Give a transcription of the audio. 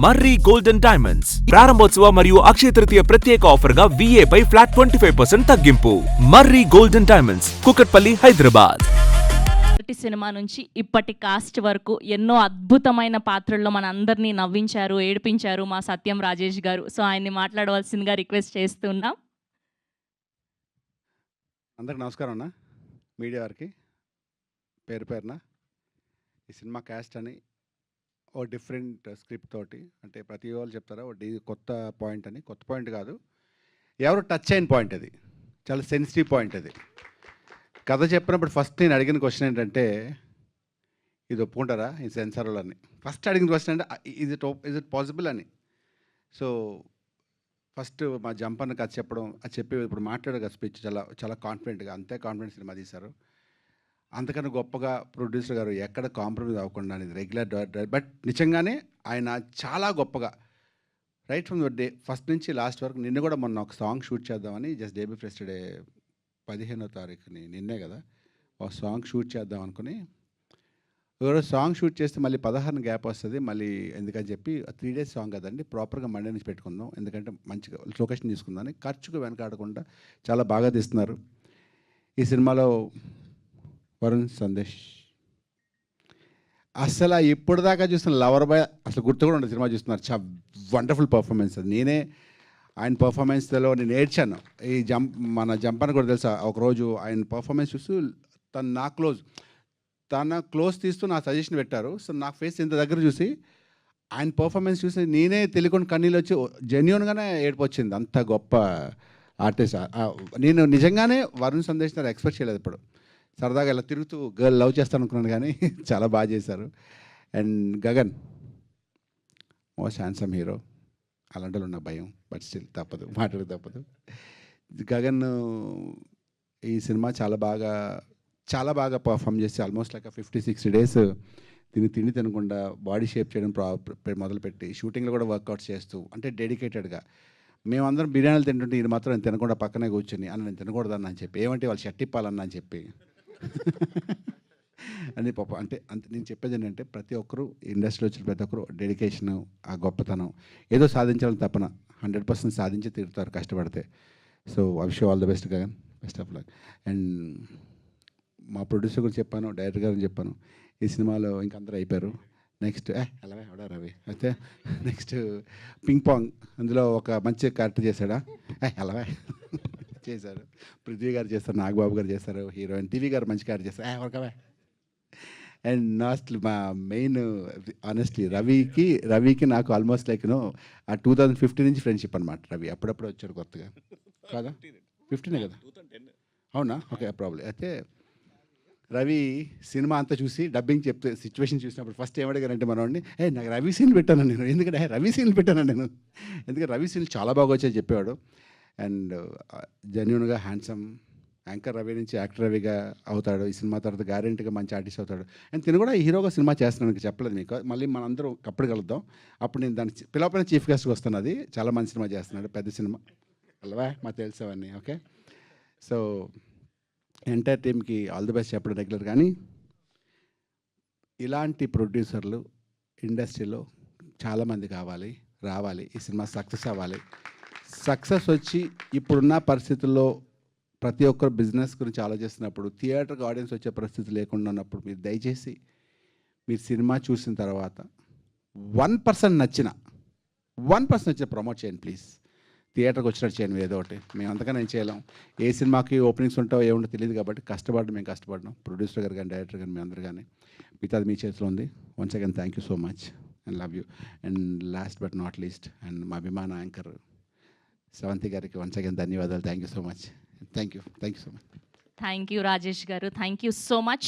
మర్రి golden diamonds ప్రారంభోత్సవ మరియు అక్షయ తృతీయ ప్రత్యేక ఆఫర్ గా VA పై ఫ్లాట్ 25% తగ్గింపు. Marri golden diamonds, Kukatpally, Hyderabad. Cinema నుంచి ఇప్పటి కాస్ట్ వరకు ఎన్నో అద్భుతమైన పాత్రల్లో మన అందరినీ నవ్వించారు, ఏడిపించారు మా సత్యం రాజేష్ గారు. సో ఆయన్ని మాట్లాడవలసిందిగా రిక్వెస్ట్ చేస్తున్నాం. అందరికి నమస్కారం అన్న, మీడియా వారికి పేరు పేరున. ఈ సినిమా క్యాస్ట్ అని ఓ డిఫరెంట్ స్క్రిప్ట్ తోటి, అంటే ప్రతి వాళ్ళు చెప్తారా కొత్త పాయింట్ అని. కొత్త పాయింట్ కాదు, ఎవరు టచ్ అయిన పాయింట్ అది, చాలా సెన్సిటివ్ పాయింట్ అది. కథ చెప్పినప్పుడు ఫస్ట్ నేను అడిగిన క్వశ్చన్ ఏంటంటే, ఇది ఒప్పుకుంటారా ఈ సెన్సార్ వాళ్ళని? ఫస్ట్ అడిగిన క్వశ్చన్ అంటే ఇజ్ ఇట్ పాసిబుల్ అని. సో ఫస్ట్ మా జంపన్న కథ చెప్పడం, అది చెప్పి ఇప్పుడు మాట్లాడే స్పీచ్ చాలా చాలా కాన్ఫిడెంట్గా, అంతే కాన్ఫిడెంట్ సినిమా తీశారు. అంతకన్నా గొప్పగా ప్రొడ్యూసర్ గారు ఎక్కడ కాంప్రమైజ్ అవ్వకుండా అనేది రెగ్యులర్ బట్ నిజంగానే ఆయన చాలా గొప్పగా right from the day first నుంచి లాస్ట్ వరకు. నిన్న కూడా మొన్న ఒక సాంగ్ షూట్ చేద్దామని జస్ట్ డే బిఫోర్ యెస్టర్డే 15వ తారీఖుని, నిన్నే కదా, ఒక సాంగ్ షూట్ చేద్దాం అనుకుని, ఎవరో సాంగ్ షూట్ చేస్తే మళ్ళీ 16 గ్యాప్ వస్తుంది మళ్ళీ, ఎందుకని చెప్పి 3 days సాంగ్ కదండి, ప్రాపర్గా మండే నుంచి పెట్టుకుందాం, ఎందుకంటే మంచిగా లొకేషన్ తీసుకుందామని. ఖర్చుకు వెనకాడకుండా చాలా బాగా తీస్తున్నారు. ఈ సినిమాలో వరుణ్ సందేశ్ అసలు ఇప్పుడు దాకా చూస్తున్న లవర్ బాయ్ అసలు గుర్తు కూడా ఉండదు, సినిమా చూస్తున్నారు. చాలా వండర్ఫుల్ పర్ఫార్మెన్స్ అది. నేనే ఆయన పర్ఫార్మెన్స్లో నేను ఏడ్చాను. ఈ మన జంపని కూడా తెలుసా, ఒకరోజు ఆయన పర్ఫార్మెన్స్ చూస్తూ తన క్లోజ్ తీస్తూ నా సజెషన్ పెట్టారు. సో నాకు ఫేస్ ఇంత దగ్గర చూసి ఆయన పర్ఫార్మెన్స్ చూసి నేనే తెలియకుండా కన్నీళ్ళు వచ్చి జెన్యూన్గానే ఏడుపు వచ్చింది. అంత గొప్ప ఆర్టిస్ట్. నేను నిజంగానే వరుణ్ సందేశ్ నాకు ఎక్స్పెక్ట్ చేయలేదు. ఇప్పుడు సరదాగా ఇలా తిరుగుతూ గర్ల్ లవ్ చేస్తాను అనుకున్నాను, కానీ చాలా బాగా చేశారు. And Gagan most handsome hero. అలాంటి నాకు భయం, బట్ స్టిల్ తప్పదు, మాట్లాడక తప్పదు. గగన్ ఈ సినిమా చాలా బాగా పర్ఫామ్ చేసి ఆల్మోస్ట్ లైక్ 50-60 days తిండి తినకుండా బాడీ షేప్ చేయడం మొదలుపెట్టి షూటింగ్లో కూడా వర్కౌట్స్ చేస్తూ, అంటే డెడికేటెడ్గా. మేమందరం బిర్యానీలు తింటుంటే ఇది మాత్రం నేను తినకుండా పక్కనే కూర్చొని నేను తినకూడదన్న అని చెప్పి, ఏమంటే వాళ్ళు షట్టిప్పాలన్న అని చెప్పి అని పాప. అంటే నేను చెప్పేది ఏంటంటే, ప్రతి ఒక్కరు ఇండస్ట్రీలో వచ్చిన ప్రతి ఒక్కరు డెడికేషను, ఆ గొప్పతనం, ఏదో సాధించాలని తప్పన 100% సాధించి తీరుతారు కష్టపడితే. So I wish you all the best Gagan, best of luck. And మా ప్రొడ్యూసర్ గురించి చెప్పాను, డైరెక్టర్ గారిని చెప్పాను. ఈ సినిమాలో ఇంకందరూ అయిపోయారు. నెక్స్ట్ అలాగే ఎవడా రవి అయితే నెక్స్ట్ పింగ్ పాంగ్, అందులో ఒక మంచి క్యారెక్టర్ చేశాడా, అలాగే చేశారు. పృథ్వీ గారు చేస్తారు, నాగబాబు గారు చేస్తారు, హీరోయిన్ టీవీ గారు మంచి క్యారెక్టర్ చేస్తారు, ఒకవే. అండ్ లాస్ట్ మా మెయిన్ ఆనెస్ట్లీ రవికి నాకు ఆల్మోస్ట్ లైక్ ఆ 2015 నుంచి ఫ్రెండ్షిప్ అనమాట. రవి అప్పుడప్పుడు వచ్చాడు కొత్తగా, కాదా 15 కదా, అవునా, ఓకే ప్రాబ్లం. అయితే రవి సినిమా అంతా చూసి డబ్బింగ్ చెప్తే సిచ్యువేషన్ చూసినప్పుడు ఫస్ట్ ఏమడిగారంటే మనవాడిని, నాకు రవి సీన్లు పెట్టాను నేను, ఎందుకంటే రవి సీన్లు పెట్టాను నేను, ఎందుకంటే రవి సీన్లు చాలా బాగా వచ్చాయి చెప్పేవాడు. అండ్ జెన్యూన్గా హ్యాండ్సమ్ యాంకర్ రవి నుంచి యాక్టర్ రవిగా అవుతాడు. ఈ సినిమా తర్వాత గ్యారెంటీగా మంచి ఆర్టిస్ట్ అవుతాడు. అండ్ తిను కూడా హీరోగా సినిమా చేస్తున్నాను, చెప్పలేదు మీకు. మళ్ళీ మనందరం అప్పుడు కలుద్దాం, అప్పుడు నేను దాన్ని పిలవపైన చీఫ్ గెస్ట్గా వస్తాను. అది చాలా మంచి సినిమా చేస్తున్నాడు, పెద్ద సినిమా, అలవా మాకు తెలుసవన్నీ. ఓకే, సో ఎంటైర్ టీమ్కి ఆల్ ది బెస్ట్ చెప్పడం రెగ్యులర్. కానీ ఇలాంటి ప్రొడ్యూసర్లు ఇండస్ట్రీలో చాలామంది రావాలి. ఈ సినిమా సక్సెస్ అవ్వాలి. సక్సెస్ వచ్చి ఇప్పుడున్న పరిస్థితుల్లో ప్రతి ఒక్కరు బిజినెస్ గురించి ఆలోచిస్తున్నప్పుడు, థియేటర్కి ఆడియన్స్ వచ్చే పరిస్థితి లేకుండా ఉన్నప్పుడు, మీరు దయచేసి మీరు సినిమా చూసిన తర్వాత 1% నచ్చిన ప్రమోట్ చేయండి ప్లీజ్. థియేటర్కి వచ్చినట్టు చేయండి ఏదో ఒకటి. మేము అంతగా నేను చేయలేం. ఏ సినిమాకి ఓపెనింగ్స్ ఉంటావో ఏముంటో తెలియదు కాబట్టి మేము కష్టపడ్డాం. ప్రొడ్యూసర్ గారు కానీ, డైరెక్టర్ కానీ, మీ అందరు కానీ, మిగతాది మీ చేతిలో ఉంది. Once again thank you so much and love you. And last but not least, and మా అభిమాన యాంకర్ శ్రవంతి గారికి వన్స్ అగైన్ ధన్యవాదాలు. Thank you so much. Thank you so much. Thank you Rajesh గారు, థ్యాంక్ యూ సో మచ్.